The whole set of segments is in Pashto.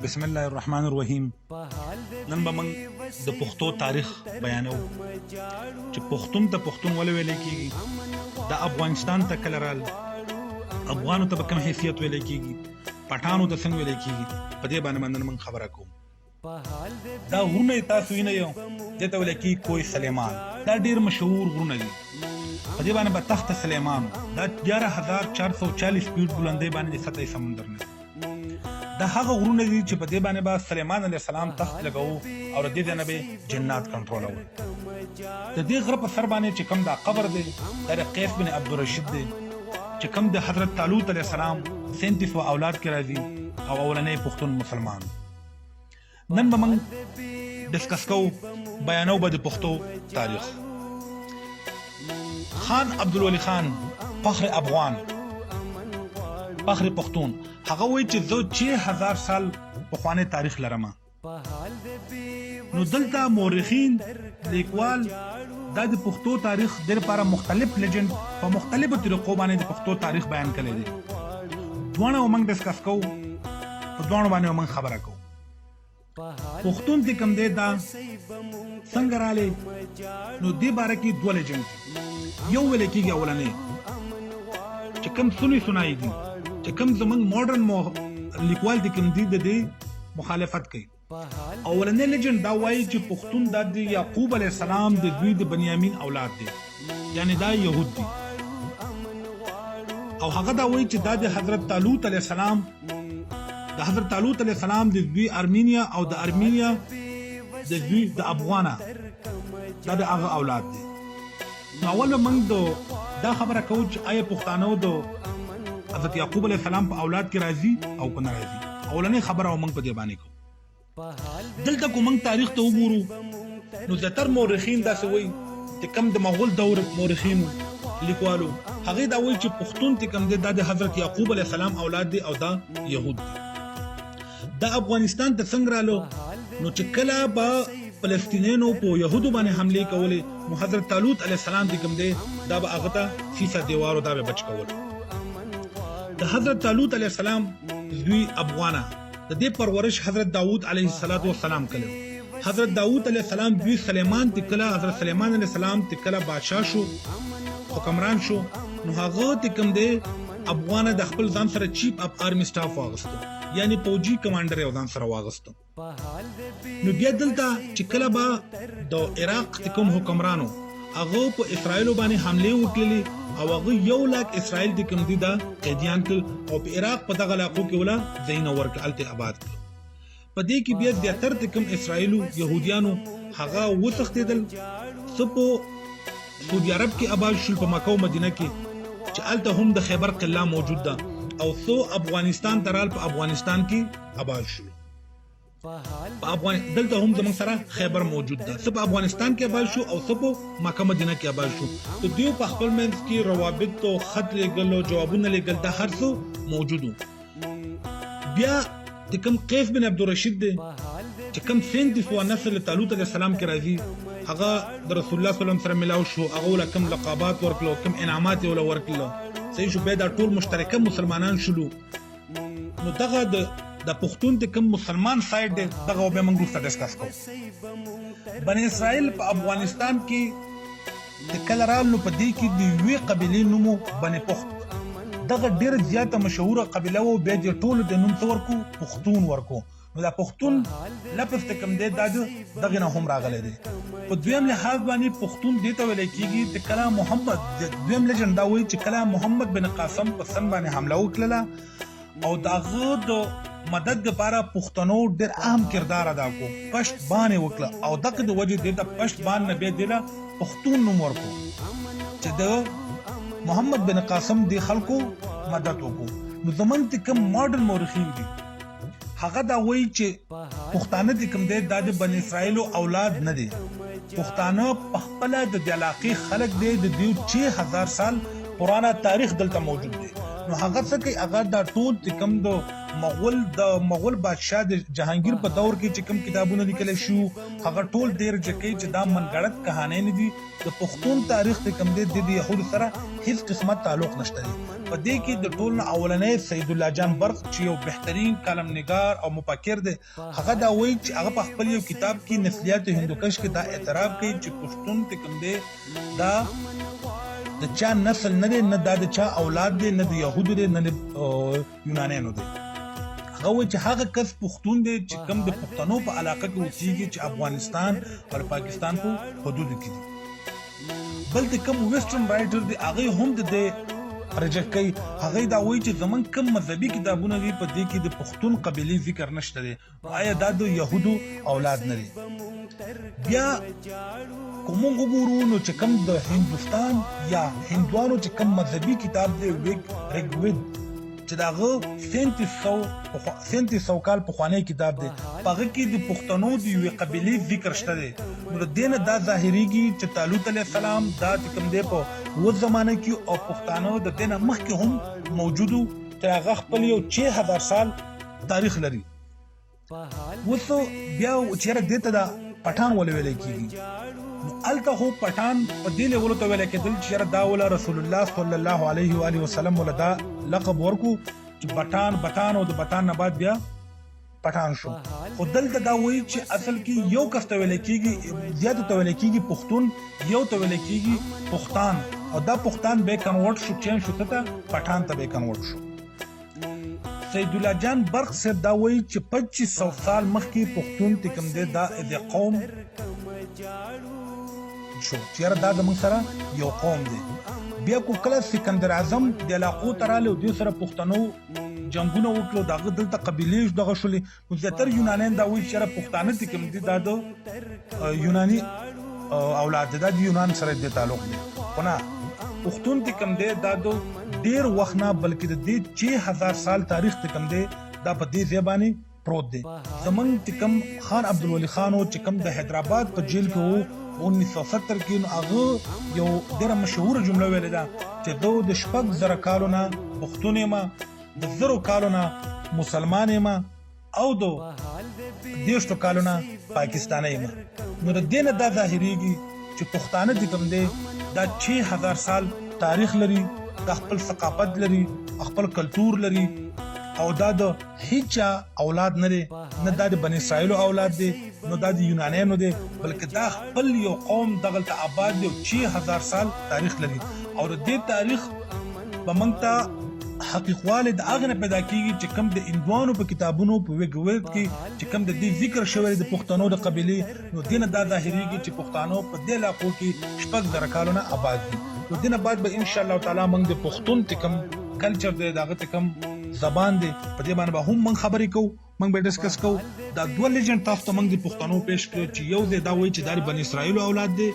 بسم الله الرحمن الرحیم. نن به موږ د پښتو تاریخ بیانو چې پښتون ته پښتون ولې ویل کېږي، د افغانستان ته کله رال افغانو ته کوم حیثیت ویل کېږي، پټانو ته څنګه ویل کېږي، په دې باندې موږ خبره کوو. دا غرونه تاسو یې نه یو دته ویل کېږي کوی سلیمان، دا ډیر مشهور غرونه دي. په دې باندې به تخت سلیمان دا 11440 فیټ بلندۍ باندې د سطح سمندر نه دا هغه غرونه دي چې په دې باندې به سلیمان علیه السلام تخت لګاو او د دې نه به جنات کنټرولول. د دې غره په سر باندې چې کوم دا قبر دی د قیس بن عبدالرشید دی چې کوم د حضرت طالوت علیه السلام 37 اولاد کې راځي او اولنې پښتون مسلمان. نن به موږ ډسکس کوو بیانو به د پښتو تاریخ. خان عبدالولی خان فخر افغان فخر پښتون هغه وایي چې زه 6000 سال پخوانی تاریخ لرم. نو دلته مورخین لیکوال دا د پښتو تاریخ د لپاره مختلف لیجند په مختلفو طریقو باندې د پښتو تاریخ بیان کړي دي. دوه موږ ډسکس کوو، په دوه باندې موږ خبره کوو. پښتون د کوم دی دا څنګه رالی، نو دې باره کې دوه لیجند یو ویل کېږي اولنې چې کوم سنایي دي چې کوم زمونږ ماډرن لیکوال دي کوم دي د دې مخالفت کوي. اولنې لیجند دا وایي چې پښتون د یعقوب علیه السلام د دوی د بنیامین اولاد دي، یعنی دا یهود دي. او هغه دا وایي چې دا د حضرت طالوت علیه السلام د دوی ارمینیا او د ارمینیا د دوی د افغانه دا د هغه اولاد دي. نو اول موږ دا خبره کوو چې آیا پښتانه د حضرت یعقوب علیه السلام په اولاد کې راځي او کنه راځي. اولنې خبره موږ په دې باندې کوو. دلته کوم موږ تاریخ ته وګورو نو زیاتر مورخین دا وایي چې کم د مغول دور مورخین لیکوالو هغه دا وایي چې پښتون ته کم د حضرت یعقوب علیه السلام اولاد دي او دا يهود دي. دا افغانستان ته څنګه رالو، نو چې کله به فلسطینیانو په يهودو باندې حمله کولې نو حضرت طالوت علیه السلام د کوم دی دا به هغه ته سیسه دیوارو دا به بچ کول. د حضرت طالوت علیه السلام دوی افغانه د دې پرورش حضرت داوود علیه السلام کړو. حضرت داوود علیه السلام دوی سلیمان تکله حضرت سلیمان علیه السلام تکله بادشاہ شو، حکمران شو، نو هغه تکم دی افغانه د خپل ځان سره چیف اف آرمی سټاف واغستو، یعنی فوجي کمانډر یو ځان سره واغستو. نو بیا دلته چې کله به د عراق کوم حکمرانو هغه په اسرائیل باندې حمله وکړي او هغه 100,000 اسرائیل د کوم دي دا قیدیان کړ او په عراق په دغه علاقو کې ولا زین ورکلته آباد کړ. په دې کې بیا د تر کوم اسرائیلو يهوديانو هغه وتښتیدل، سپو سعودي عرب کې آباد شول، په مکه او مدینه کې چې الته هم د خیبر قلعه موجود ده، او سو افغانستان ترال په افغانستان کې آباد شو. دلته هم زموږ سره خیبر موجود ده، سب افغانستان کې آباد شو او سب مکه مدینه کې آباد شو. ته دیو په خپل منځ کې روابط او خط لګل او جوابونه لګل د هر څه موجودو. بیا د کوم قیس بن عبدالرشید دی چې کوم 37 نسل طالوت علیه السلام کې راځي، هغه د رسول الله صلی الله علیه وسلم سره ملاو شو، هغه له کوم لقبات ورکلو، کوم انعامات ول ورکلو، صحیح شو. به دا ټول مشترکه مسلمانان شلو. نو دغه د پښتون د کوم مسلمان سایډ دی دغه به موږ وروسته ډسکس کوو. بني اسرائیل په افغانستان کې د کلرال نو په دې کې د یوې قبیلې نومو بني پښت، دغه ډېر زیاته مشهوره قبیله وو. بیا د ټولو د نوم ورکو پښتون ورکو. نو دا پښتون لفظ ته کوم دی دغه نه هم راغلی دی. په دویم لحاظ باندې پښتون دې ته ویل کېږي د کلام محمد. دویم لیجند دا وایي چې کلام محمد بن قاسم په سن باندې حمله وکړه او دغه د مدد لپاره پښتنو ډېر اهم کردار ادا کو، پښت باندې وکړه او دغه د وجه د پښت باندې به د پښتون نوم ورکو چې د محمد بن قاسم د خلکو مدد وکړو. نو زمونږ ته کوم ماډرن مورخین دي هغه دا وایي چې پښتانه د کوم دی د بني اسرائیل اولاد نه دي. پښتانه په خپل د علاقې خلک دي، د دیو 6000 سال پرانا تاریخ دلته موجود دی. نو هغه څه کې هغه دا ټول کوم د مغول بادشاہ د جهانگیر په دور کې چې کوم کتابونه لیکل شو هغه ټول ډیر ځکه چې دا منګړت کہانی نه دي د پښتون تاریخ ته کوم د يهود سره هیڅ قسمه تعلق نشته په دې کې د ټول اولنې سید الله جان برق چې یو بهترین کالم نگار او مفکر دی هغه دا وایي چې هغه په خپل یو کتاب کې نسلیات هندوکش کې دا اعتراف کوي چې پښتون ته کوم دی دا د چا نسل نه دی نه د چا اولاد دی نه د يهودو دی نه د یونانیانو دی هغه وایي چې هغه کس پښتون دی چې کوم د پښتنو په علاقه کې اوسېږي چې افغانستان او پاکستان په حدود کې دي بل د کوم ویسټرن رائټر دی هغه هم د رجک کوي هغه دا وایي چې زمون کوم مذهبي کتابونه دي په دې کې د پښتون قبيلي ذکر نشته دي آیا دا د يهودو اولاد نه دي بیا کوم وګورو نو چې کوم د هندستان یا هندوانو چې کوم مذهبي کتاب دی ریګوید چې داغه 3700 کال پخوانی کتاب دی هغه کې د پښتنو د یو قبيلي ذکر شته دی نو د دین دا ظاهريږي چې طالوت علیه السلام دا کوم دی په و زمانه کې او پښتنو د دین مخکې هم موجودو چې هغه خپل یو 6000 سال تاریخ لري وڅو بیا چیرې دته دا پټان ولول کېږي الته هو پټان په دې له ولته ویل کېدل چې دا ول رسول الله صلی الله علیه و آله وسلم ولدا لقب ورکو چې بټان او د بټان نه بعد بیا پټان شو خو دلته دا وایي چې اصل کې یو کس ته ویل کېږي زیات ته ویل کېږي پښتون یو ته ویل کېږي پښتان او دا پښتان به کنورټ شو چین شو ته پټان ته به کنورټ شو سید الله جان برق صاحب دا وایي چې 2500 سال مخکې پښتون ته کوم دی دا د قوم شو چیرې دا زموږ سره یو قوم دی بیا کو کله سکندر اعظم د علاقو تراله د سره پښتنو جنگونه وکړو دغه دلته قبيلې دغه شولې مزتر یونانیان دا وایي چې پښتانه ته کوم دي دا د یوناني اولاد د یونان سره د تعلق دی خو نه پښتون ته کوم دی دا د ډیر وخت نه بلکې د دې 6000 سال تاریخ ته کوم دی دا په دې ځبانه پروت دی زمنګ ته کوم خان عبدالولي خان او چې کوم د حیدرآباد په جیل کې وو 1970 کې هغه یو ډیره مشهور جمله ویل ده چې دوه د شپږ زره کالونه پښتون ما د زرو کالونه مسلمان ما او دو دیشتو کالونه پاکستاني ما نو د دین د ظاهريږي چې پښتانه د کوم دی دا 6000 سال تاریخ لري د خپل ثقافت لري خپل کلچر لري او دا د هیڅ اولاد نه دي نه د بنی اسرائیل اولاد دي نو د یونانیانو دي بلکې دا خپل یو قوم دغلت آباد دي 6000 سال تاریخ لري او د دې تاریخ په منځ حقیقواله د اغنه پیدا کیږي چې کوم د اندوانو په کتابونو په وګورت کې چې کوم د دې ذکر شوی د پښتنو د قبيله نو دینه دا ظاهريږي چې پښتنو په دې علاقو کې شپږ زره کالونه آباد دي نو دینه بعد به ان شاء الله تعالی موږ د پښتون تکم کلچر دی دغه تکم زبان دی په دې باندې به هم من خبرې کوو موږ به ډسکس کوو دا دوه لیجند تاسو ته موږ د پښتنو پیش کړو چې یو دی دا وایي چې د بنی اسرائیل اولاد دی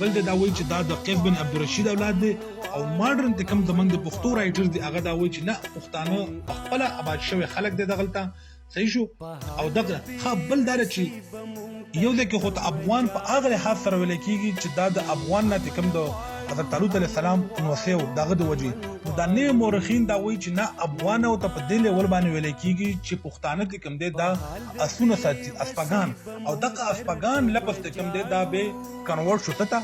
بل دا وایي چې دا د قیس بن عبدالرشید اولاد دی او ماډرن ته کوم زمونږ د پښتو رائټر دی هغه دا وایي چې نه پښتانه خپل آباد شوی خلک دی دغلته صحیح شو او دغه بل دا چې یو ځکه خو ته افغان په هغه لحاظ سره ویل کېږي چې دا د افغان نه کوم د حضرت طالوت علیه السلام نوسیو دغه د وجې دا نه مورخین دا وایي چې نه افغان او ته په دې لیول باندې ویل کېږي چې پښتانه کې کوم دی دا اسونه ساتي اسپاګان او دغه اسپاګان لپس ته کوم دی دا به کنورټ شو ته